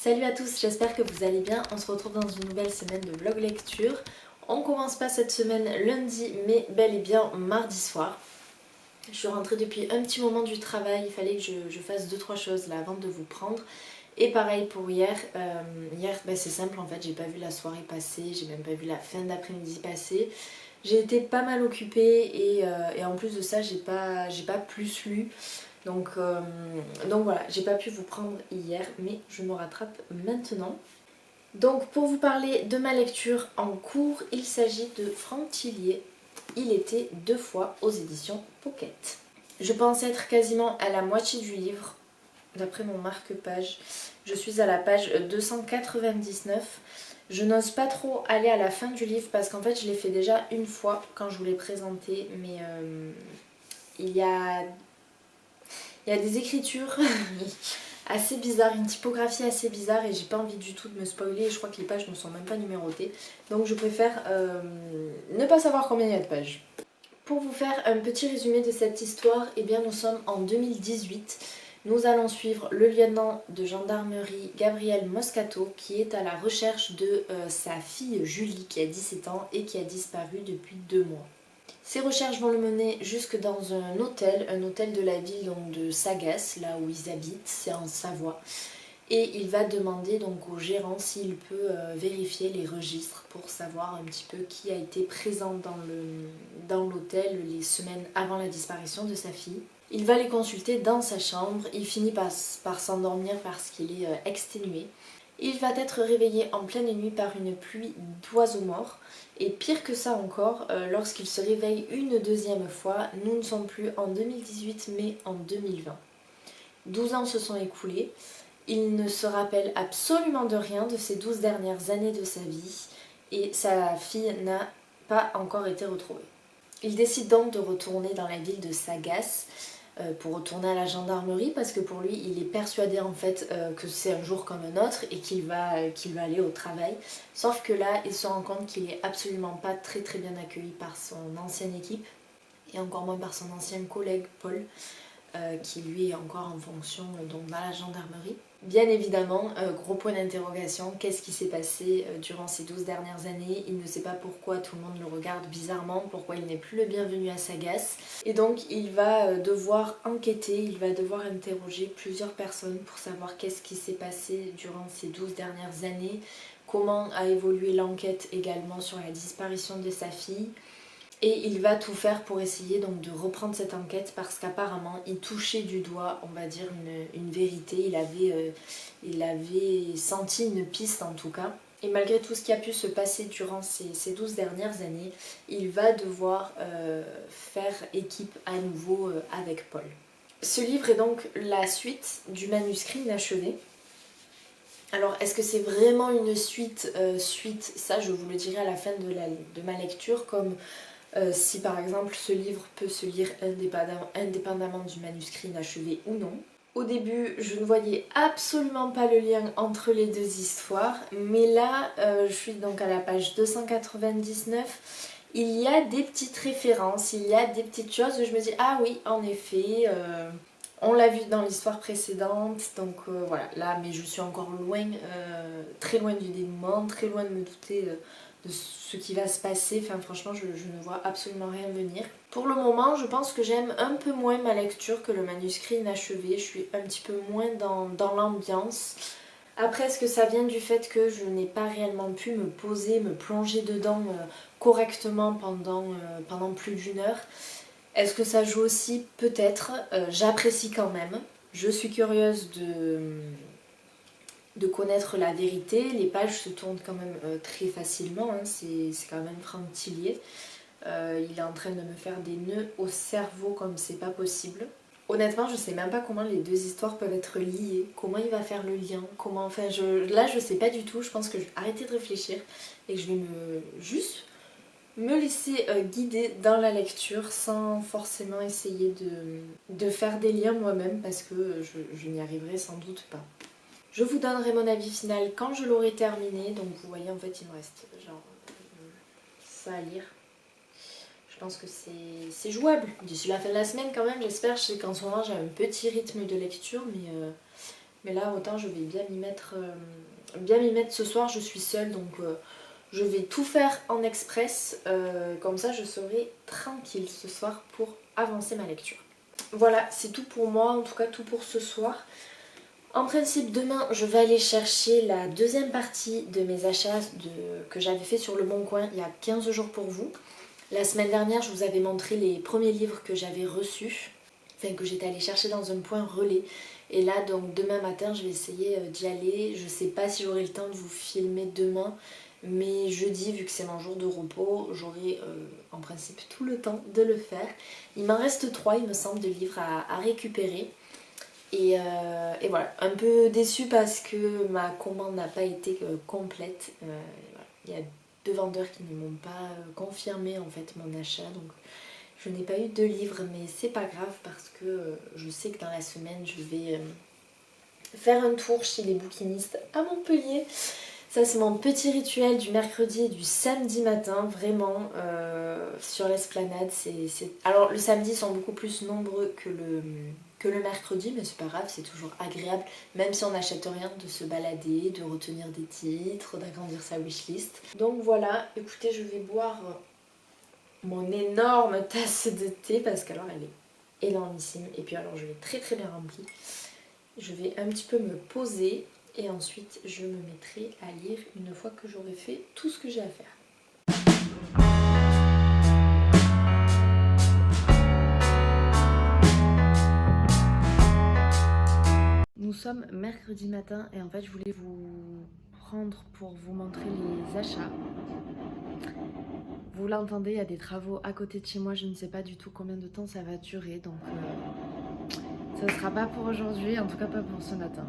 Salut à tous, j'espère que vous allez bien. On se retrouve dans une nouvelle semaine de vlog lecture. On commence pas cette semaine lundi, mais bel et bien mardi soir. Je suis rentrée depuis un petit moment du travail, il fallait que je fasse 2-3 choses là avant de vous prendre. Et pareil pour hier. Hier c'est simple en fait, j'ai pas vu la soirée passer, j'ai même pas vu la fin d'après-midi passer. J'ai été pas mal occupée et en plus de ça j'ai pas plus lu. Donc voilà, j'ai pas pu vous prendre hier, mais je me rattrape maintenant. Donc pour vous parler de ma lecture en cours, il s'agit de Franck Thillier. Il était 2 fois aux éditions Pocket. Je pense être quasiment à la moitié du livre, d'après mon marque-page. Je suis à la page 299. Je n'ose pas trop aller à la fin du livre parce qu'en fait je l'ai fait déjà une fois quand je vous l'ai présenté, mais il y a des écritures assez bizarres, une typographie assez bizarre et j'ai pas envie du tout de me spoiler et je crois que les pages ne sont même pas numérotées. Donc je préfère ne pas savoir combien il y a de pages. Pour vous faire un petit résumé de cette histoire, eh bien nous sommes en 2018. Nous allons suivre le lieutenant de gendarmerie Gabriel Moscato qui est à la recherche de sa fille Julie qui a 17 ans et qui a disparu depuis 2 mois. Ces recherches vont le mener jusque dans un hôtel de la ville donc de Sagas, là où ils habitent, c'est en Savoie. Et il va demander donc au gérant s'il peut vérifier les registres pour savoir un petit peu qui a été présent dans l'hôtel les semaines avant la disparition de sa fille. Il va les consulter dans sa chambre, il finit par s'endormir parce qu'il est exténué. Il va être réveillé en pleine nuit par une pluie d'oiseaux morts. Et pire que ça encore, lorsqu'il se réveille une deuxième fois, nous ne sommes plus en 2018 mais en 2020. 12 ans se sont écoulés. Il ne se rappelle absolument de rien de ces 12 dernières années de sa vie et sa fille n'a pas encore été retrouvée. Il décide donc de retourner dans la ville de Sagas pour retourner à la gendarmerie parce que pour lui il est persuadé en fait que c'est un jour comme un autre et qu'il va aller au travail. Sauf que là il se rend compte qu'il est absolument pas très bien accueilli par son ancienne équipe et encore moins par son ancien collègue Paul. Qui lui est encore en fonction donc dans la gendarmerie. Bien évidemment, gros point d'interrogation, qu'est-ce qui s'est passé durant ces 12 dernières années? Il ne sait pas pourquoi tout le monde le regarde bizarrement, pourquoi il n'est plus le bienvenu à Sagas. Et donc il va devoir enquêter, il va devoir interroger plusieurs personnes pour savoir qu'est-ce qui s'est passé durant ces 12 dernières années, comment a évolué l'enquête également sur la disparition de sa fille. Et il va tout faire pour essayer donc de reprendre cette enquête parce qu'apparemment il touchait du doigt, on va dire, une vérité. Il avait senti une piste en tout cas. Et malgré tout ce qui a pu se passer durant ces 12 dernières années, il va devoir faire équipe à nouveau avec Paul. Ce livre est donc la suite du manuscrit inachevé. Alors est-ce que c'est vraiment une suite? Ça je vous le dirai à la fin de ma lecture, comme si par exemple ce livre peut se lire indépendamment du manuscrit inachevé ou non. Au début, je ne voyais absolument pas le lien entre les deux histoires, mais là, je suis donc à la page 299. Il y a des petites références, il y a des petites choses où je me dis ah oui, en effet, on l'a vu dans l'histoire précédente, donc voilà, là, mais je suis encore loin, très loin du dénouement, très loin de me douter de ce qui va se passer. Enfin franchement je ne vois absolument rien venir. Pour le moment je pense que j'aime un peu moins ma lecture que le manuscrit inachevé, je suis un petit peu moins dans l'ambiance. Après est-ce que ça vient du fait que je n'ai pas réellement pu me poser, me plonger dedans correctement pendant plus d'1 heure? Est-ce que ça joue aussi? Peut-être. J'apprécie quand même. Je suis curieuse de connaître la vérité. Les pages se tournent quand même très facilement, hein. C'est quand même Franck Thillier. Il est en train de me faire des nœuds au cerveau comme c'est pas possible. Honnêtement, je sais même pas comment les deux histoires peuvent être liées, comment il va faire le lien, comment... Enfin, là je sais pas du tout, je pense que je vais arrêter de réfléchir et que je vais juste me laisser guider dans la lecture sans forcément essayer de faire des liens moi-même parce que je n'y arriverai sans doute pas. Je vous donnerai mon avis final quand je l'aurai terminé, donc vous voyez en fait il me reste genre ça à lire. Je pense que c'est jouable d'ici la fin de la semaine quand même, j'espère. Je sais qu'en ce moment j'ai un petit rythme de lecture Mais là autant je vais bien m'y mettre ce soir, je suis seule donc je vais tout faire en express, comme ça je serai tranquille ce soir pour avancer ma lecture. Voilà, c'est tout pour moi, en tout cas tout pour ce soir. En principe demain je vais aller chercher la deuxième partie de mes achats que j'avais fait sur Le Bon Coin il y a 15 jours pour vous. La semaine dernière je vous avais montré les premiers livres que j'avais reçus, enfin que j'étais allée chercher dans un point relais. Et là donc demain matin je vais essayer d'y aller. Je sais pas si j'aurai le temps de vous filmer demain, mais jeudi vu que c'est mon jour de repos, j'aurai en principe tout le temps de le faire. Il m'en reste 3 il me semble de livres à récupérer. Et voilà, un peu déçue parce que ma commande n'a pas été complète. Voilà. Il y a 2 vendeurs qui ne m'ont pas confirmé en fait mon achat, donc je n'ai pas eu de livre, mais c'est pas grave parce que je sais que dans la semaine je vais faire un tour chez les bouquinistes à Montpellier. Ça c'est mon petit rituel du mercredi et du samedi matin, vraiment sur l'esplanade. Alors le samedi ils sont beaucoup plus nombreux que le mercredi, mais c'est pas grave, c'est toujours agréable, même si on n'achète rien, de se balader, de retenir des titres, d'agrandir sa wishlist. Donc voilà, écoutez, je vais boire mon énorme tasse de thé parce qu'alors elle est énormissime et puis alors je l'ai très très bien remplie. Je vais un petit peu me poser et ensuite je me mettrai à lire une fois que j'aurai fait tout ce que j'ai à faire. Nous sommes mercredi matin et en fait je voulais vous prendre pour vous montrer les achats. Vous l'entendez, il y a des travaux à côté de chez moi, je ne sais pas du tout combien de temps ça va durer, donc ça ne sera pas pour aujourd'hui, en tout cas pas pour ce matin.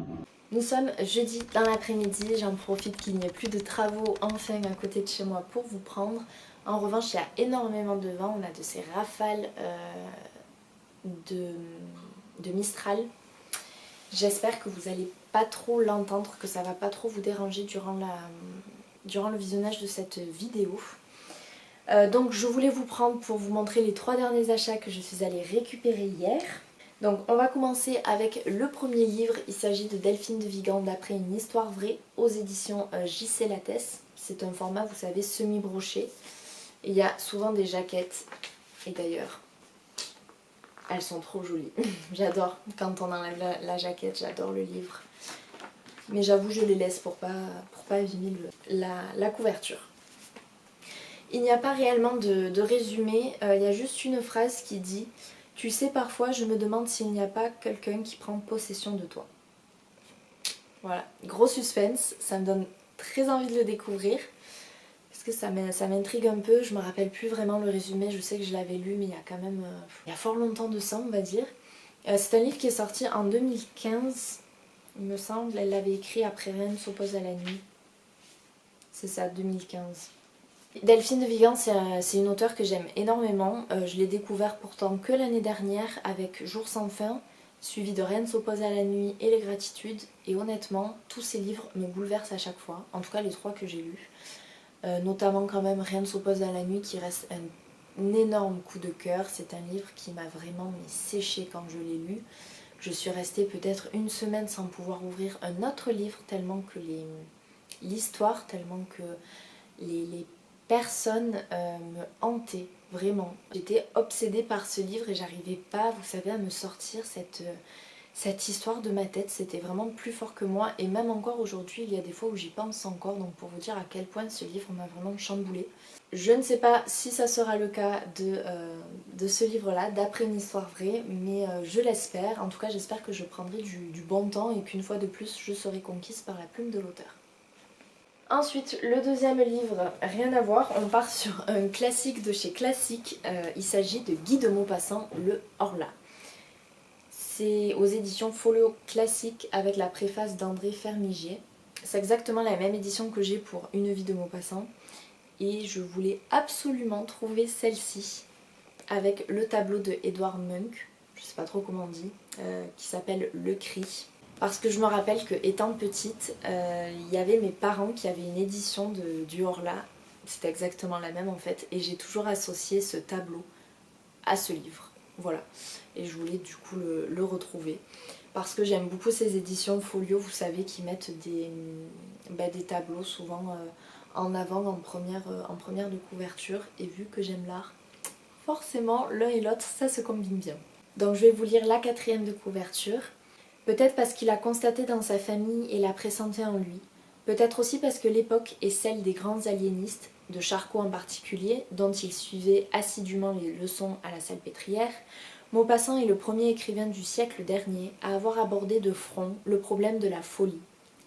Nous sommes jeudi dans l'après-midi, j'en profite qu'il n'y ait plus de travaux enfin à côté de chez moi pour vous prendre. En revanche, il y a énormément de vent, on a de ces rafales de Mistral. J'espère que vous n'allez pas trop l'entendre, que ça va pas trop vous déranger durant le visionnage de cette vidéo. Donc je voulais vous prendre pour vous montrer les 3 derniers achats que je suis allée récupérer hier. Donc on va commencer avec le premier livre, il s'agit de Delphine de Vigan d'après une histoire vraie aux éditions J.C. Lattès. C'est un format, vous savez, semi-broché. Il y a souvent des jaquettes et d'ailleurs elles sont trop jolies. J'adore quand on enlève la jaquette, j'adore le livre. Mais j'avoue je les laisse pour pas abîmer la couverture. Il n'y a pas réellement de résumé, il y a juste une phrase qui dit « Tu sais, parfois je me demande s'il n'y a pas quelqu'un qui prend possession de toi. » Voilà, gros suspense, ça me donne très envie de le découvrir. Parce que ça m'intrigue un peu, je me rappelle plus vraiment le résumé, je sais que je l'avais lu mais il y a quand même... il y a fort longtemps de ça on va dire. C'est un livre qui est sorti en 2015, il me semble, elle l'avait écrit après Rien ne s'oppose à la nuit. C'est ça, 2015. Delphine de Vigan, c'est une auteure que j'aime énormément. Je l'ai découvert pourtant que l'année dernière avec Jour sans fin, suivi de Rien ne s'oppose à la nuit et Les Gratitudes. Et honnêtement, tous ces livres me bouleversent à chaque fois, en tout cas les 3 que j'ai lus. Notamment quand même Rien ne s'oppose à la nuit qui reste un énorme coup de cœur. C'est un livre qui m'a vraiment séché quand je l'ai lu. Je suis restée peut-être une semaine sans pouvoir ouvrir un autre livre tellement que l'histoire, tellement que les personnes me hantaient, vraiment. J'étais obsédée par ce livre et j'arrivais pas, vous savez, à me sortir cette histoire de ma tête. C'était vraiment plus fort que moi et même encore aujourd'hui, il y a des fois où j'y pense encore, donc pour vous dire à quel point ce livre m'a vraiment chamboulée. Je ne sais pas si ça sera le cas de ce livre-là, d'après une histoire vraie, mais je l'espère. En tout cas, j'espère que je prendrai du bon temps et qu'une fois de plus, je serai conquise par la plume de l'auteur. Ensuite, le deuxième livre, rien à voir, on part sur un classique de chez Classique. Il s'agit de Guy de Maupassant, Le Horla. C'est aux éditions Folio Classique avec la préface d'André Fermigier. C'est exactement la même édition que j'ai pour Une vie de Maupassant. Et je voulais absolument trouver celle-ci avec le tableau de Edvard Munch, je sais pas trop comment on dit, qui s'appelle Le Cri. Parce que je me rappelle que étant petite, il y avait mes parents qui avaient une édition du Horla, c'était exactement la même en fait, et j'ai toujours associé ce tableau à ce livre, voilà. Et je voulais du coup le retrouver. parce que j'aime beaucoup ces éditions Folio, vous savez, qui mettent des tableaux souvent en avant, en première de couverture. Et vu que j'aime l'art, forcément l'un et l'autre ça se combine bien. Donc je vais vous lire la 4e de couverture. Peut-être parce qu'il a constaté dans sa famille et l'a pressenti en lui. Peut-être aussi parce que l'époque est celle des grands aliénistes, de Charcot en particulier, dont il suivait assidûment les leçons à la Salpêtrière. Maupassant est le premier écrivain du siècle dernier à avoir abordé de front le problème de la folie,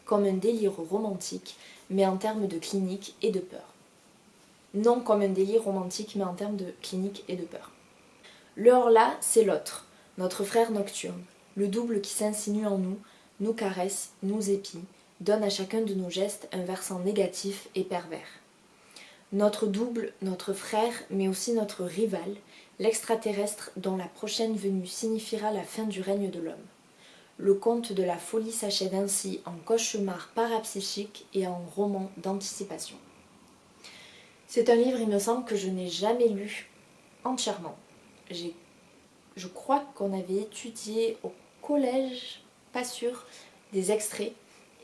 comme un délire romantique, mais en termes de clinique et de peur. Non comme un délire romantique, mais en termes de clinique et de peur. Le hors-là, c'est l'autre, notre frère nocturne, le double qui s'insinue en nous, nous caresse, nous épie, donne à chacun de nos gestes un versant négatif et pervers. Notre double, notre frère, mais aussi notre rival, l'extraterrestre dont la prochaine venue signifiera la fin du règne de l'homme. Le conte de la folie s'achève ainsi en cauchemar parapsychique et en roman d'anticipation. C'est un livre, il me semble, que je n'ai jamais lu entièrement. Je crois qu'on avait étudié au collège, pas sûr, des extraits.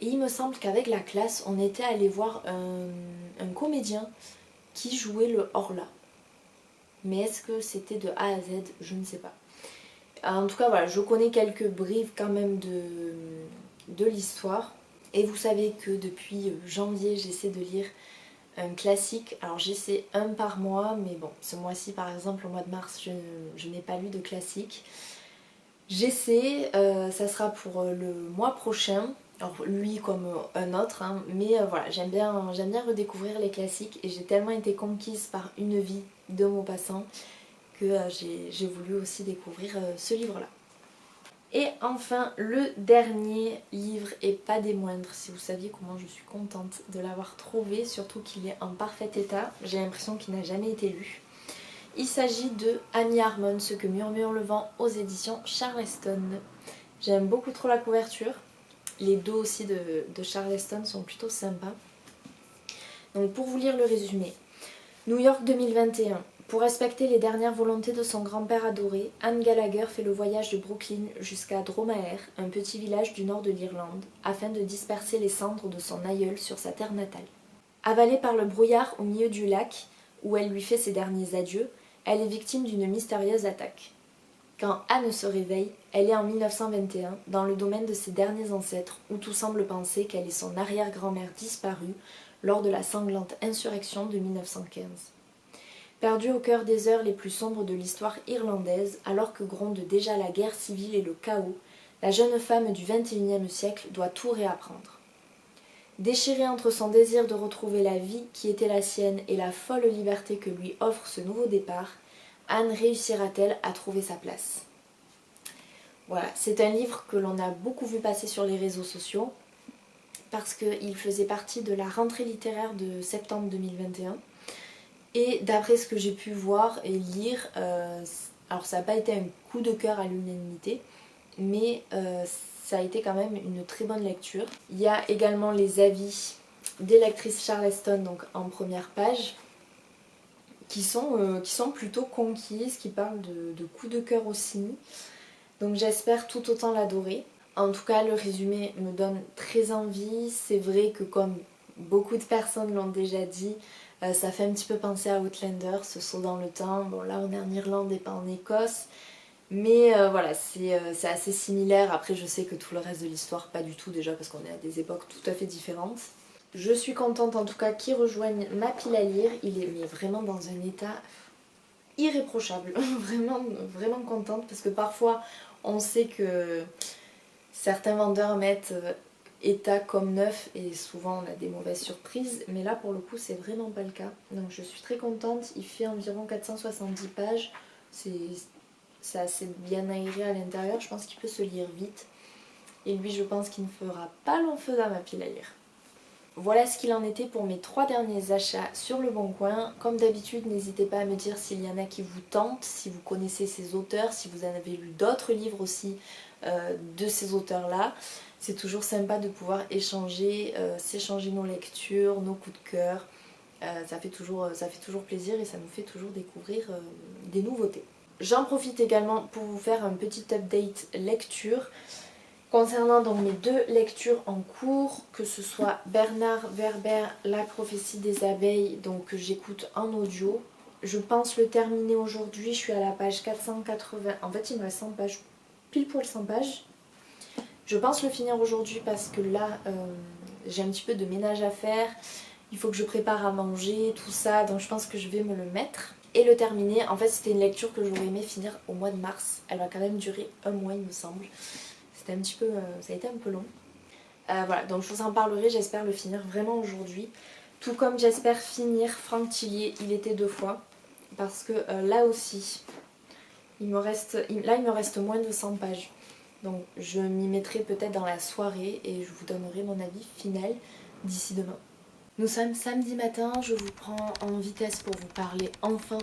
Et il me semble qu'avec la classe, on était allé voir un comédien qui jouait le Horla. Mais est-ce que c'était de A à Z? Je ne sais pas. En tout cas, voilà, je connais quelques brides quand même de l'histoire. Et vous savez que depuis janvier, j'essaie de lire un classique. Alors j'essaie un par mois, mais bon, ce mois-ci par exemple, au mois de mars, je n'ai pas lu de classique. J'essaie, ça sera pour le mois prochain. Alors lui comme un autre, hein, mais voilà, j'aime bien redécouvrir les classiques et j'ai tellement été conquise par Une vie de Maupassant que j'ai voulu aussi découvrir ce livre-là. Et enfin, le dernier livre, et pas des moindres, si vous saviez comment je suis contente de l'avoir trouvé, surtout qu'il est en parfait état, j'ai l'impression qu'il n'a jamais été lu. Il s'agit de Amy Harmon, Ce que murmure le vent, aux éditions Charleston. J'aime beaucoup trop la couverture. Les dos aussi de Charleston sont plutôt sympas. Donc pour vous lire le résumé. New York 2021. Pour respecter les dernières volontés de son grand-père adoré, Anne Gallagher fait le voyage de Brooklyn jusqu'à Dromaer, un petit village du nord de l'Irlande, afin de disperser les cendres de son aïeul sur sa terre natale. Avalée par le brouillard au milieu du lac, où elle lui fait ses derniers adieux, elle est victime d'une mystérieuse attaque. Quand Anne se réveille, elle est en 1921, dans le domaine de ses derniers ancêtres, où tout semble penser qu'elle est son arrière-grand-mère disparue lors de la sanglante insurrection de 1915. Perdue au cœur des heures les plus sombres de l'histoire irlandaise, alors que gronde déjà la guerre civile et le chaos, la jeune femme du XXIe siècle doit tout réapprendre. Déchirée entre son désir de retrouver la vie qui était la sienne et la folle liberté que lui offre ce nouveau départ, Anne réussira-t-elle à trouver sa place? Voilà, c'est un livre que l'on a beaucoup vu passer sur les réseaux sociaux parce qu'il faisait partie de la rentrée littéraire de septembre 2021. Et d'après ce que j'ai pu voir et lire, alors ça n'a pas été un coup de cœur à l'unanimité, mais ça a été quand même une très bonne lecture. Il y a également les avis des lectrices Charleston, donc en première page, qui sont plutôt conquises, qui parlent de coups de cœur aussi. Donc j'espère tout autant l'adorer. En tout cas, le résumé me donne très envie. C'est vrai que comme beaucoup de personnes l'ont déjà dit, ça fait un petit peu penser à Outlander, ce saut dans le temps. Bon là on est en Irlande et pas en Écosse. Mais voilà, c'est assez similaire. Après je sais que tout le reste de l'histoire, pas du tout déjà parce qu'on est à des époques tout à fait différentes. Je suis contente en tout cas qu'il rejoigne ma pile à lire. Il est vraiment dans un état irréprochable. Vraiment, vraiment contente parce que parfois on sait que certains vendeurs mettent état comme neuf et souvent on a des mauvaises surprises, mais là pour le coup c'est vraiment pas le cas. Donc je suis très contente, il fait environ 470 pages, c'est assez bien aéré à l'intérieur, je pense qu'il peut se lire vite. Et lui je pense qu'il ne fera pas long feu dans ma pile à lire. Voilà ce qu'il en était pour mes 3 derniers achats sur Le Bon Coin. Comme d'habitude, n'hésitez pas à me dire s'il y en a qui vous tentent, si vous connaissez ces auteurs, si vous en avez lu d'autres livres aussi de ces auteurs-là. C'est toujours sympa de pouvoir échanger, s'échanger nos lectures, nos coups de cœur. Ça fait toujours plaisir et ça nous fait toujours découvrir des nouveautés. J'en profite également pour vous faire un petit update lecture. Concernant donc mes 2 lectures en cours, que ce soit Bernard Werber, La prophétie des abeilles, donc que j'écoute en audio, je pense le terminer aujourd'hui, je suis à la page 480, en fait il me reste 100 pages, pile poil 100 pages. Je pense le finir aujourd'hui parce que là j'ai un petit peu de ménage à faire, il faut que je prépare à manger, tout ça, donc je pense que je vais me le mettre. Et le terminer, en fait c'était une lecture que j'aurais aimé finir au mois de mars, elle va quand même durer un mois il me semble. C'était un petit peu, ça a été un peu long. Voilà, donc je vous en parlerai, j'espère le finir vraiment aujourd'hui. Tout comme j'espère finir Franck Tillier, Il était 2 fois. Parce que là aussi, il me reste moins de 100 pages. Donc je m'y mettrai peut-être dans la soirée et je vous donnerai mon avis final d'ici demain. Nous sommes samedi matin, je vous prends en vitesse pour vous parler enfin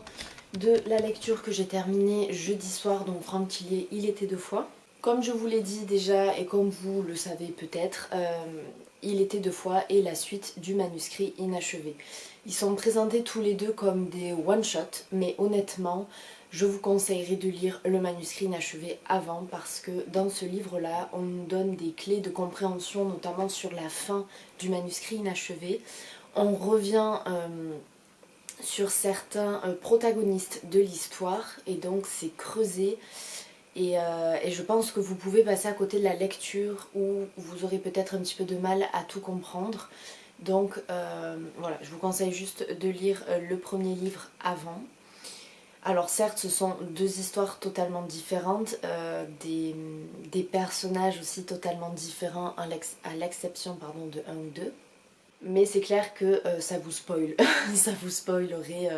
de la lecture que j'ai terminée jeudi soir, donc Franck Tillier, Il était 2 fois. Comme je vous l'ai dit déjà et comme vous le savez peut-être, Il était 2 fois et la suite du manuscrit inachevé. Ils sont présentés tous les deux comme des one-shots, mais honnêtement, je vous conseillerais de lire le manuscrit inachevé avant parce que dans ce livre-là, on nous donne des clés de compréhension, notamment sur la fin du manuscrit inachevé. On revient sur certains protagonistes de l'histoire et donc c'est creusé. Et je pense que vous pouvez passer à côté de la lecture où vous aurez peut-être un petit peu de mal à tout comprendre. Donc voilà, je vous conseille juste de lire le premier livre avant. Alors certes, ce sont 2 histoires totalement différentes, des personnages aussi totalement différents à l'exception de 1 ou 2. Mais c'est clair que ça vous spoil, ça vous spoilerait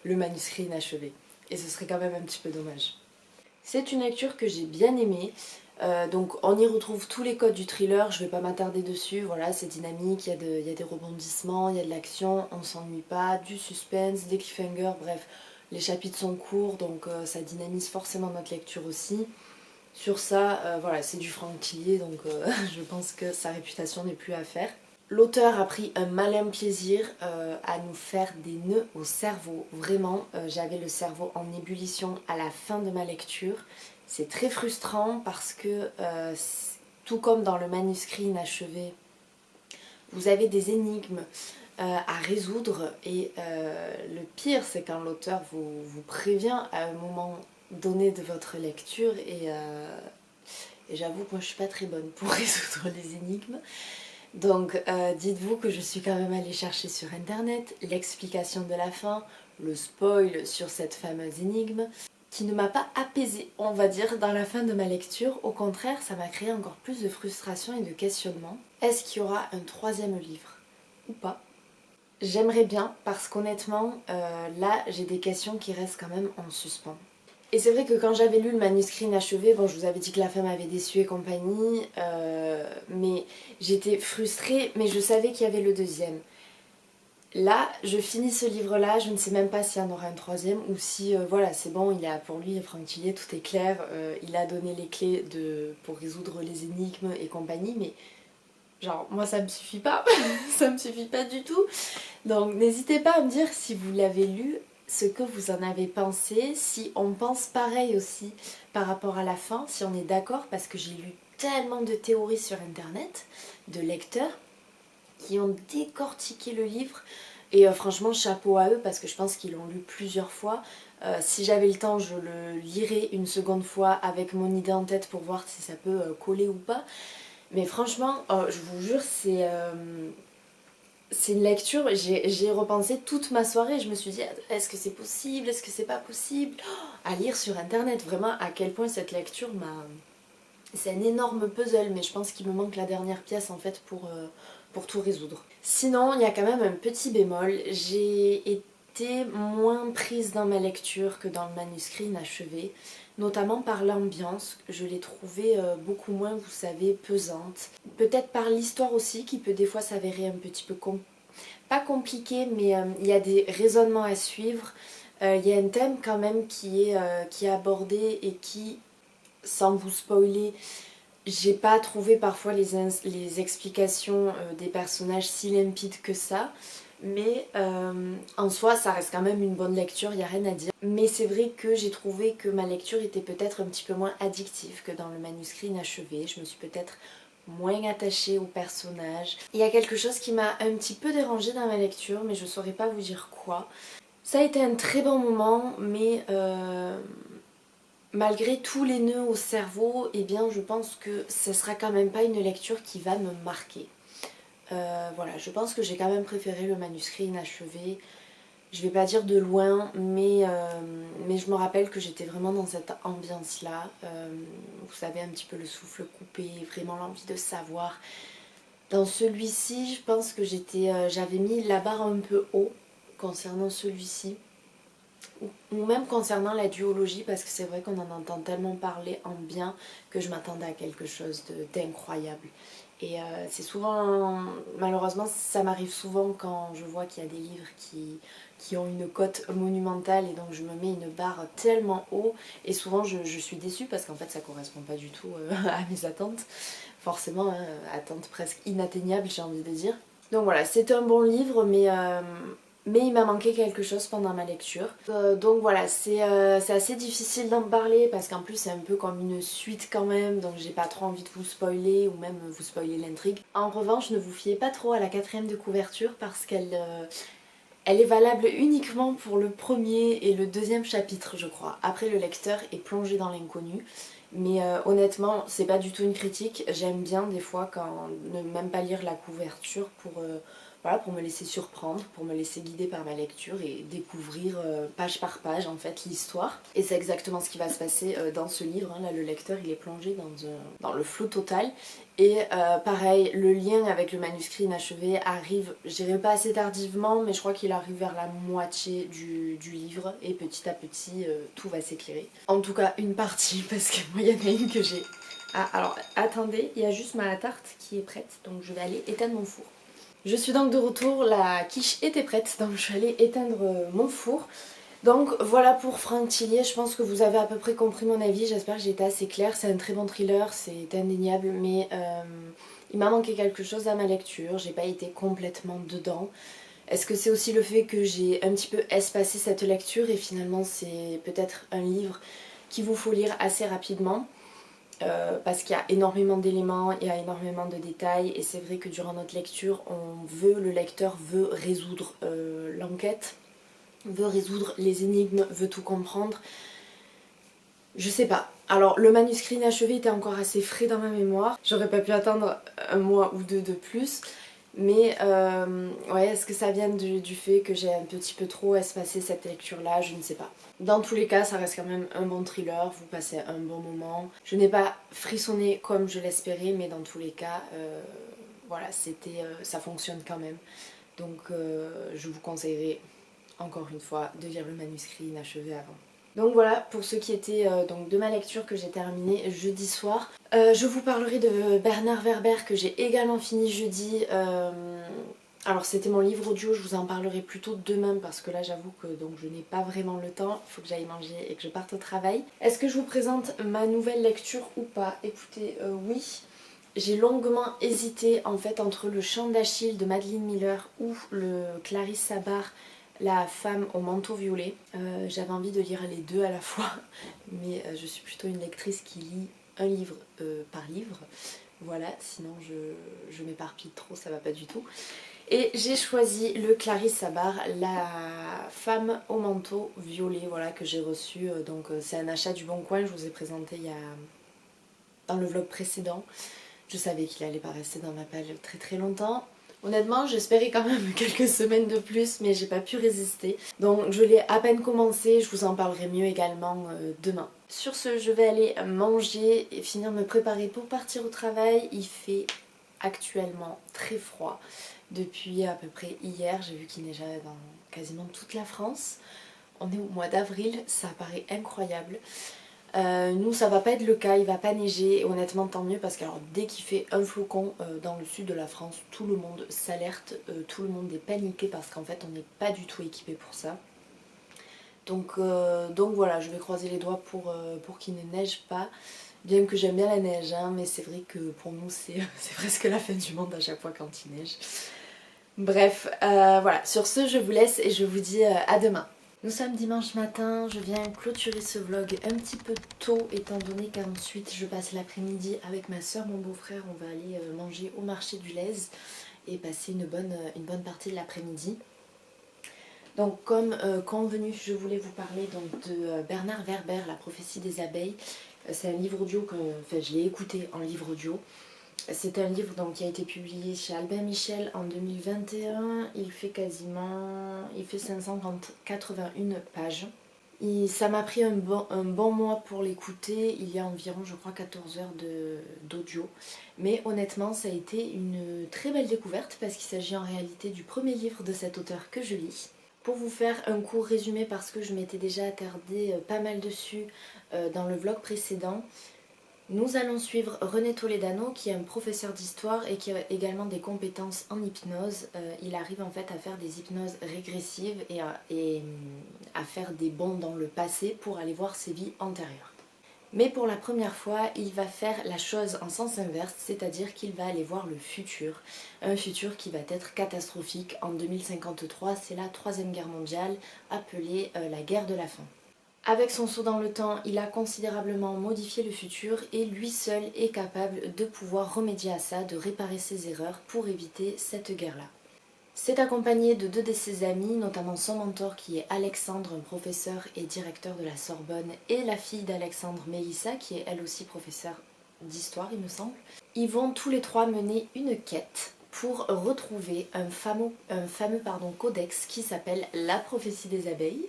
le manuscrit inachevé. Et ce serait quand même un petit peu dommage. C'est une lecture que j'ai bien aimée, donc on y retrouve tous les codes du thriller, je vais pas m'attarder dessus, voilà c'est dynamique, il y a des rebondissements, il y a de l'action, on s'ennuie pas, du suspense, des cliffhangers, bref, les chapitres sont courts donc ça dynamise forcément notre lecture aussi. Sur ça, voilà c'est du Franck Tillier donc je pense que sa réputation n'est plus à faire. L'auteur a pris un malin plaisir à nous faire des nœuds au cerveau. Vraiment, j'avais le cerveau en ébullition à la fin de ma lecture. C'est très frustrant parce que, tout comme dans le manuscrit inachevé, vous avez des énigmes à résoudre et le pire c'est quand l'auteur vous prévient à un moment donné de votre lecture et j'avoue que moi je suis pas très bonne pour résoudre les énigmes. Donc dites-vous que je suis quand même allée chercher sur internet l'explication de la fin, le spoil sur cette fameuse énigme, qui ne m'a pas apaisée, on va dire, dans la fin de ma lecture. Au contraire, ça m'a créé encore plus de frustration et de questionnement. Est-ce qu'il y aura un 3e livre ou pas? J'aimerais bien, parce qu'honnêtement, là, j'ai des questions qui restent quand même en suspens. Et c'est vrai que quand j'avais lu le manuscrit inachevé, bon je vous avais dit que la fin m'avait déçue et compagnie, mais j'étais frustrée, mais je savais qu'il y avait le 2e. Là, je finis ce livre-là, je ne sais même pas s'il y en aura un 3e ou si, voilà, c'est bon, il a pour lui, Franck Tillier, tout est clair, il a donné les clés pour résoudre les énigmes et compagnie, mais genre, moi ça me suffit pas, ça me suffit pas du tout. Donc n'hésitez pas à me dire si vous l'avez lu, ce que vous en avez pensé, si on pense pareil aussi par rapport à la fin, si on est d'accord, parce que j'ai lu tellement de théories sur internet, de lecteurs qui ont décortiqué le livre et franchement chapeau à eux parce que je pense qu'ils l'ont lu plusieurs fois. Si j'avais le temps je le lirais une seconde fois avec mon idée en tête pour voir si ça peut coller ou pas. Mais franchement, je vous jure, c'est une lecture, j'ai repensé toute ma soirée, je me suis dit est-ce que c'est possible, est-ce que c'est pas possible à lire sur internet, vraiment à quel point cette lecture m'a... C'est un énorme puzzle mais je pense qu'il me manque la dernière pièce en fait pour tout résoudre. Sinon il y a quand même un petit bémol, j'ai été moins prise dans ma lecture que dans le manuscrit inachevé, notamment par l'ambiance, je l'ai trouvée beaucoup moins, vous savez, pesante. Peut-être par l'histoire aussi, qui peut des fois s'avérer un petit peu pas compliqué, mais il y a des raisonnements à suivre. Il y a un thème quand même qui est abordé et qui, sans vous spoiler, j'ai pas trouvé parfois les explications des personnages si limpides que ça. mais en soi ça reste quand même une bonne lecture, il n'y a rien à dire. Mais c'est vrai que j'ai trouvé que ma lecture était peut-être un petit peu moins addictive que dans le manuscrit inachevé. Je me suis peut-être moins attachée au personnage. Il y a quelque chose qui m'a un petit peu dérangée dans ma lecture, mais je saurais pas vous dire quoi. Ça a été un très bon moment, mais malgré tous les nœuds au cerveau, eh bien je pense que ce sera quand même pas une lecture qui va me marquer. Voilà, je pense que j'ai quand même préféré le manuscrit inachevé. Je vais pas dire de loin, mais je me rappelle que j'étais vraiment dans cette ambiance-là. Vous savez, un petit peu le souffle coupé, vraiment l'envie de savoir. Dans celui-ci, je pense que j'avais mis la barre un peu haut concernant celui-ci. Ou même concernant la duologie, parce que c'est vrai qu'on en entend tellement parler en bien que je m'attendais à quelque chose d'incroyable. Et c'est souvent, malheureusement, ça m'arrive souvent quand je vois qu'il y a des livres qui ont une cote monumentale et donc je me mets une barre tellement haut et souvent je suis déçue parce qu'en fait ça correspond pas du tout à mes attentes. Forcément, hein, attentes presque inatteignables j'ai envie de dire. Donc voilà, c'est un bon livre mais il m'a manqué quelque chose pendant ma lecture. Donc voilà, c'est assez difficile d'en parler parce qu'en plus c'est un peu comme une suite quand même, donc j'ai pas trop envie de vous spoiler ou même vous spoiler l'intrigue. En revanche, ne vous fiez pas trop à la quatrième de couverture parce elle est valable uniquement pour le premier et le deuxième chapitre je crois. Après le lecteur est plongé dans l'inconnu. Mais honnêtement, c'est pas du tout une critique. J'aime bien des fois quand ne même pas lire la couverture voilà, pour me laisser surprendre, pour me laisser guider par ma lecture et découvrir page par page en fait l'histoire. Et c'est exactement ce qui va se passer dans ce livre. Hein. Là, le lecteur il est plongé dans le flou total. Et pareil, le lien avec le manuscrit inachevé arrive, je dirais pas assez tardivement, mais je crois qu'il arrive vers la moitié du livre et petit à petit tout va s'éclairer. En tout cas une partie parce que moi il y en a une que j'ai... Ah alors attendez, il y a juste ma tarte qui est prête donc je vais aller éteindre mon four. Je suis donc de retour, la quiche était prête donc je vais aller éteindre mon four. Donc voilà pour Franck Tillier, je pense que vous avez à peu près compris mon avis, j'espère que j'ai été assez claire, c'est un très bon thriller, c'est indéniable, mais il m'a manqué quelque chose à ma lecture, j'ai pas été complètement dedans. Est-ce que c'est aussi le fait que j'ai un petit peu espacé cette lecture et finalement c'est peut-être un livre qu'il vous faut lire assez rapidement parce qu'il y a énormément d'éléments, il y a énormément de détails et c'est vrai que durant notre lecture, le lecteur veut résoudre l'enquête, veut résoudre les énigmes, veut tout comprendre. Je sais pas. Alors le manuscrit inachevé était encore assez frais dans ma mémoire. J'aurais pas pu attendre un mois ou deux de plus. Mais ouais, est-ce que ça vient du fait que j'ai un petit peu trop espacé cette lecture-là? Je ne sais pas. Dans tous les cas, ça reste quand même un bon thriller, vous passez un bon moment. Je n'ai pas frissonné comme je l'espérais, mais dans tous les cas, voilà, ça fonctionne quand même. Donc je vous conseillerais encore une fois de lire le manuscrit inachevé avant. Donc voilà pour ce qui était donc de ma lecture que j'ai terminée jeudi soir. Je vous parlerai de Bernard Werber que j'ai également fini jeudi. Alors c'était mon livre audio, je vous en parlerai plutôt demain parce que là j'avoue que donc, je n'ai pas vraiment le temps, il faut que j'aille manger et que je parte au travail. Est-ce que je vous présente ma nouvelle lecture ou pas? Écoutez, oui. J'ai longuement hésité en fait entre le Chant d'Achille de Madeline Miller ou le Clarisse Sabar, La femme au manteau violet. J'avais envie de lire les deux à la fois, mais je suis plutôt une lectrice qui lit un livre par livre. Voilà, sinon je m'éparpille trop, ça va pas du tout. Et j'ai choisi le Clarisse Sabar, La femme au manteau violet, voilà, que j'ai reçu. Donc c'est un achat du Bon Coin, je vous ai présenté dans le vlog précédent. Je savais qu'il allait pas rester dans ma palle très très longtemps. Honnêtement, j'espérais quand même quelques semaines de plus, mais j'ai pas pu résister. Donc je l'ai à peine commencé, je vous en parlerai mieux également demain. Sur ce, je vais aller manger et finir de me préparer pour partir au travail. Il fait actuellement très froid. Depuis à peu près hier, j'ai vu qu'il neigeait dans quasiment toute la France. On est au mois d'avril, ça paraît incroyable. Nous ça va pas être le cas, il va pas neiger et honnêtement tant mieux parce que alors, dès qu'il fait un flocon dans le sud de la France, tout le monde s'alerte, tout le monde est paniqué parce qu'en fait on n'est pas du tout équipé pour ça. Donc voilà, je vais croiser les doigts pour qu'il ne neige pas, bien que j'aime bien la neige, hein, mais c'est vrai que pour nous c'est presque la fin du monde à chaque fois quand il neige. Bref, voilà, sur ce je vous laisse et je vous dis à demain. Nous sommes dimanche matin, je viens clôturer ce vlog un petit peu tôt étant donné qu'ensuite je passe l'après-midi avec ma soeur, mon beau-frère, on va aller manger au marché du Lez et passer une bonne partie de l'après-midi. Donc comme convenu, je voulais vous parler donc, de Bernard Werber, La prophétie des abeilles. C'est un livre audio que je l'ai écouté en livre audio. C'est un livre donc, qui a été publié chez Albin Michel en 2021. Il fait 581 pages. Et ça m'a pris un bon mois pour l'écouter. Il y a environ, je crois, 14 heures d'audio. Mais honnêtement, ça a été une très belle découverte parce qu'il s'agit en réalité du premier livre de cet auteur que je lis. Pour vous faire un court résumé, parce que je m'étais déjà attardée pas mal dessus dans le vlog précédent, nous allons suivre René Toledano qui est un professeur d'histoire et qui a également des compétences en hypnose. Il arrive en fait à faire des hypnoses régressives et à faire des bonds dans le passé pour aller voir ses vies antérieures. Mais pour la première fois, il va faire la chose en sens inverse, c'est-à-dire qu'il va aller voir le futur. Un futur qui va être catastrophique. En 2053, c'est la Troisième Guerre mondiale, appelée la guerre de la faim. Avec son saut dans le temps, il a considérablement modifié le futur et lui seul est capable de pouvoir remédier à ça, de réparer ses erreurs pour éviter cette guerre-là. C'est accompagné de deux de ses amis, notamment son mentor qui est Alexandre, un professeur et directeur de la Sorbonne, et la fille d'Alexandre, Mélissa, qui est elle aussi professeure d'histoire, il me semble. Ils vont tous les trois mener une quête pour retrouver un fameux codex qui s'appelle La prophétie des abeilles.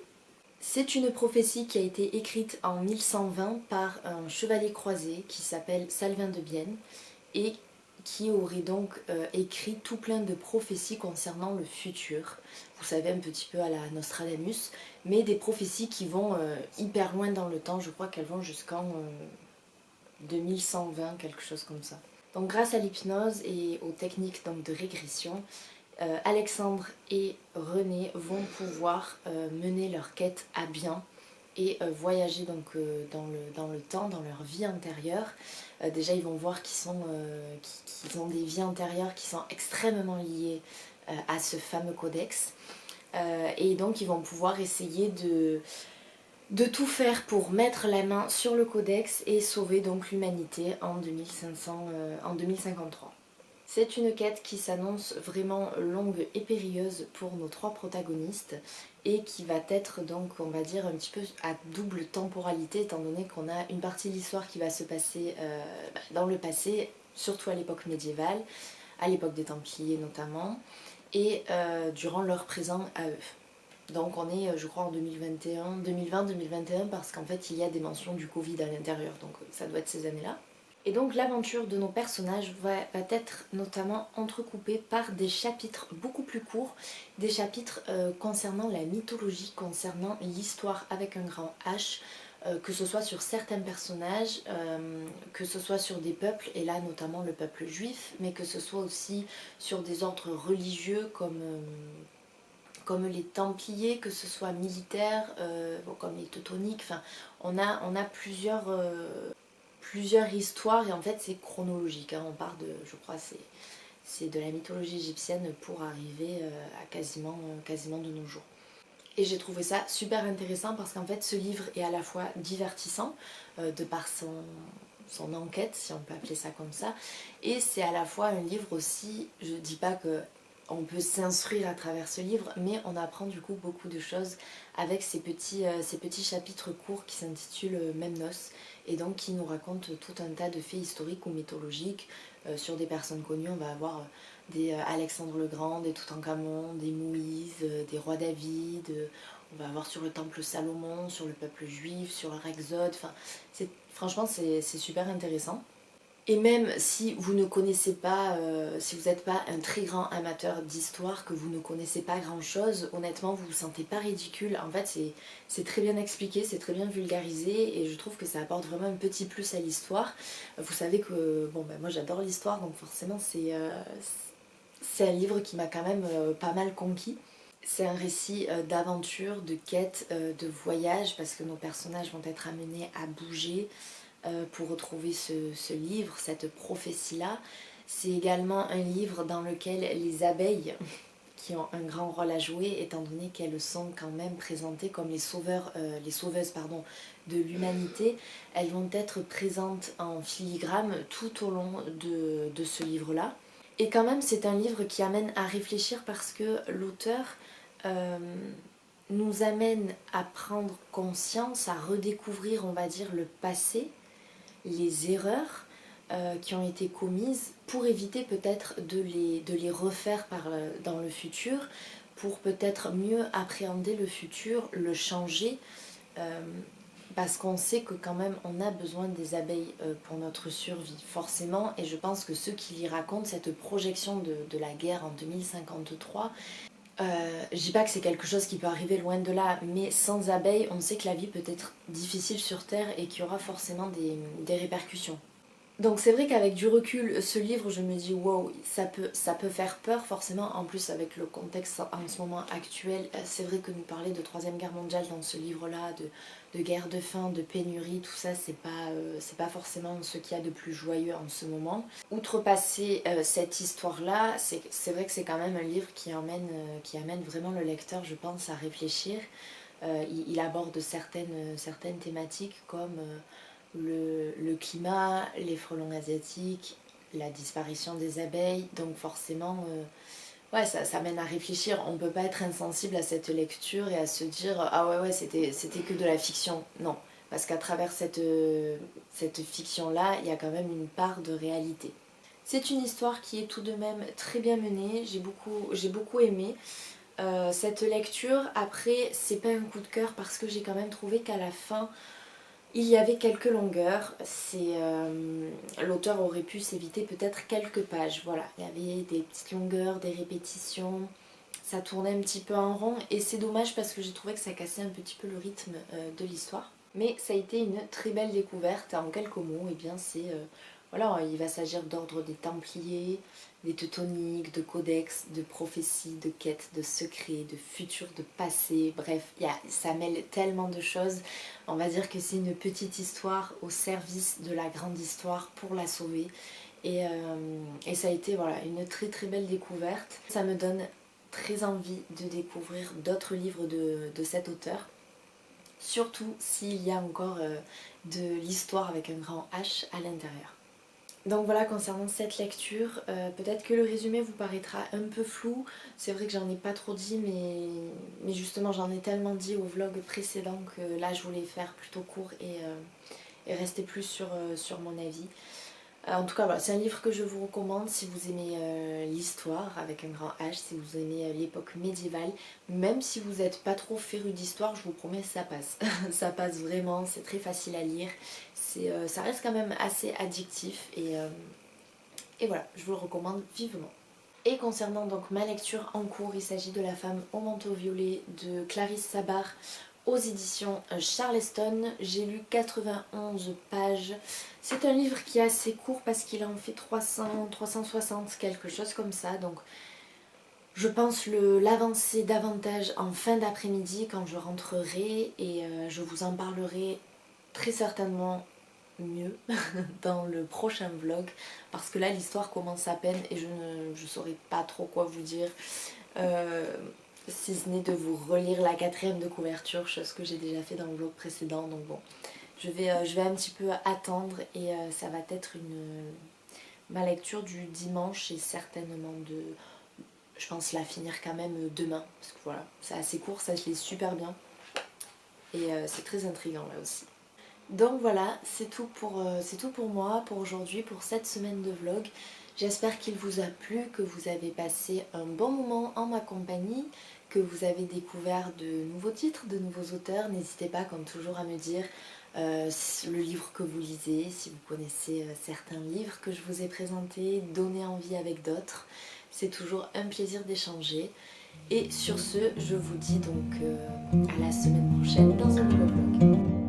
C'est une prophétie qui a été écrite en 1120 par un chevalier croisé qui s'appelle Salvin de Bienne et qui aurait donc écrit tout plein de prophéties concernant le futur. Vous savez, un petit peu à la Nostradamus, mais des prophéties qui vont hyper loin dans le temps. Je crois qu'elles vont jusqu'en 2120, quelque chose comme ça. Donc grâce à l'hypnose et aux techniques donc, de régression, Alexandre et René vont pouvoir mener leur quête à bien et voyager donc, dans le temps, dans leur vie antérieure. Déjà, ils vont voir qu'ils ont des vies antérieures qui sont extrêmement liées à ce fameux codex. Et donc, ils vont pouvoir essayer de tout faire pour mettre la main sur le codex et sauver donc l'humanité en 2053. C'est une quête qui s'annonce vraiment longue et périlleuse pour nos trois protagonistes et qui va être donc, on va dire, un petit peu à double temporalité étant donné qu'on a une partie de l'histoire qui va se passer dans le passé, surtout à l'époque médiévale, à l'époque des Templiers notamment, et durant leur présent à eux. Donc on est, je crois, en 2020-2021 parce qu'en fait il y a des mentions du Covid à l'intérieur, donc ça doit être ces années-là. Et donc l'aventure de nos personnages va être notamment entrecoupée par des chapitres beaucoup plus courts, des chapitres concernant la mythologie, concernant l'histoire avec un grand H, que ce soit sur certains personnages, que ce soit sur des peuples, et là notamment le peuple juif, mais que ce soit aussi sur des ordres religieux comme les Templiers, que ce soit militaires, comme les Teutoniques, enfin on a plusieurs histoires et en fait c'est chronologique, hein. On part de, je crois, c'est de la mythologie égyptienne pour arriver à quasiment de nos jours. Et j'ai trouvé ça super intéressant parce qu'en fait ce livre est à la fois divertissant de par son enquête, si on peut appeler ça comme ça, et c'est à la fois un livre aussi, je dis pas que on peut s'instruire à travers ce livre, mais on apprend du coup beaucoup de choses avec ces petits chapitres courts qui s'intitulent Memnos et donc qui nous racontent tout un tas de faits historiques ou mythologiques. Sur des personnes connues, on va avoir des Alexandre le Grand, des Toutankhamon, des Moïse, des rois David, on va avoir sur le temple Salomon, sur le peuple juif, sur leur exode, enfin, franchement c'est super intéressant. Et même si vous ne connaissez pas, si vous n'êtes pas un très grand amateur d'histoire, que vous ne connaissez pas grand chose, honnêtement vous vous sentez pas ridicule. En fait c'est très bien expliqué, c'est très bien vulgarisé et je trouve que ça apporte vraiment un petit plus à l'histoire. Vous savez que bon, moi j'adore l'histoire donc forcément c'est un livre qui m'a quand même pas mal conquis. C'est un récit d'aventure, de quête, de voyage parce que nos personnages vont être amenés à bouger pour retrouver ce livre, cette prophétie-là. C'est également un livre dans lequel les abeilles qui ont un grand rôle à jouer étant donné qu'elles sont quand même présentées comme les sauveuses de l'humanité. Elles vont être présentes en filigrane tout au long de ce livre-là. Et quand même c'est un livre qui amène à réfléchir parce que l'auteur nous amène à prendre conscience, à redécouvrir on va dire le passé, les erreurs qui ont été commises pour éviter peut-être de les refaire dans le futur, pour peut-être mieux appréhender le futur, le changer, parce qu'on sait que quand même on a besoin des abeilles pour notre survie, forcément, et je pense que ceux qui y racontent cette projection de la guerre en 2053, je dis pas que c'est quelque chose qui peut arriver loin de là, mais sans abeilles, on sait que la vie peut être difficile sur Terre et qu'il y aura forcément des répercussions. Donc c'est vrai qu'avec du recul, ce livre, je me dis wow, ça peut faire peur forcément, en plus avec le contexte en ce moment actuel. C'est vrai que nous parler de Troisième Guerre mondiale dans ce livre-là, de guerre de faim, de pénurie, tout ça, c'est pas forcément ce qu'il y a de plus joyeux en ce moment. Outrepasser cette histoire-là, c'est vrai que c'est quand même un livre qui amène vraiment le lecteur, je pense, à réfléchir. Il aborde certaines thématiques comme le climat, les frelons asiatiques, la disparition des abeilles, donc forcément ouais, ça mène à réfléchir. On peut pas être insensible à cette lecture et à se dire ah ouais c'était que de la fiction. Non, parce qu'à travers cette fiction là, il y a quand même une part de réalité. C'est une histoire qui est tout de même très bien menée, j'ai beaucoup aimé cette lecture. Après c'est pas un coup de cœur parce que j'ai quand même trouvé qu'à la fin il y avait quelques longueurs, l'auteur aurait pu s'éviter peut-être quelques pages, voilà. Il y avait des petites longueurs, des répétitions, ça tournait un petit peu en rond et c'est dommage parce que j'ai trouvé que ça cassait un petit peu le rythme de l'histoire. Mais ça a été une très belle découverte, en quelques mots, et bien c'est... voilà, il va s'agir d'ordre des Templiers, des Teutoniques, de codex, de prophéties, de quêtes, de secrets, de futur, de passé, bref, ça mêle tellement de choses. On va dire que c'est une petite histoire au service de la grande histoire pour la sauver. Et ça a été voilà, une très très belle découverte. Ça me donne très envie de découvrir d'autres livres de cet auteur. Surtout s'il y a encore de l'histoire avec un grand H à l'intérieur. Donc voilà, concernant cette lecture, peut-être que le résumé vous paraîtra un peu flou. C'est vrai que j'en ai pas trop dit, mais justement j'en ai tellement dit au vlog précédent que là je voulais faire plutôt court et rester plus sur mon avis. En tout cas voilà, c'est un livre que je vous recommande si vous aimez l'histoire avec un grand H, si vous aimez l'époque médiévale. Même si vous n'êtes pas trop féru d'histoire, je vous promets ça passe. Ça passe vraiment, c'est très facile à lire. Ça reste quand même assez addictif et voilà, je vous le recommande vivement. Et concernant donc ma lecture en cours, il s'agit de La femme au manteau violet de Clarisse Sabar aux éditions Charleston. J'ai lu 91 pages. C'est un livre qui est assez court parce qu'il en fait 300, 360, quelque chose comme ça. Donc je pense l'avancer davantage en fin d'après-midi quand je rentrerai et je vous en parlerai très certainement mieux dans le prochain vlog parce que là l'histoire commence à peine et je ne saurais pas trop quoi vous dire si ce n'est de vous relire la 4e de couverture, chose que j'ai déjà fait dans le vlog précédent. Donc bon, je vais un petit peu attendre et ça va être ma lecture du dimanche et certainement je pense la finir quand même demain parce que voilà, c'est assez court, ça se lit super bien et c'est très intriguant là aussi. Donc voilà, c'est tout pour moi, pour aujourd'hui, pour cette semaine de vlog. J'espère qu'il vous a plu, que vous avez passé un bon moment en ma compagnie, que vous avez découvert de nouveaux titres, de nouveaux auteurs. N'hésitez pas comme toujours à me dire le livre que vous lisez, si vous connaissez certains livres que je vous ai présentés, donnez envie avec d'autres. C'est toujours un plaisir d'échanger. Et sur ce, je vous dis donc à la semaine prochaine dans un nouveau vlog.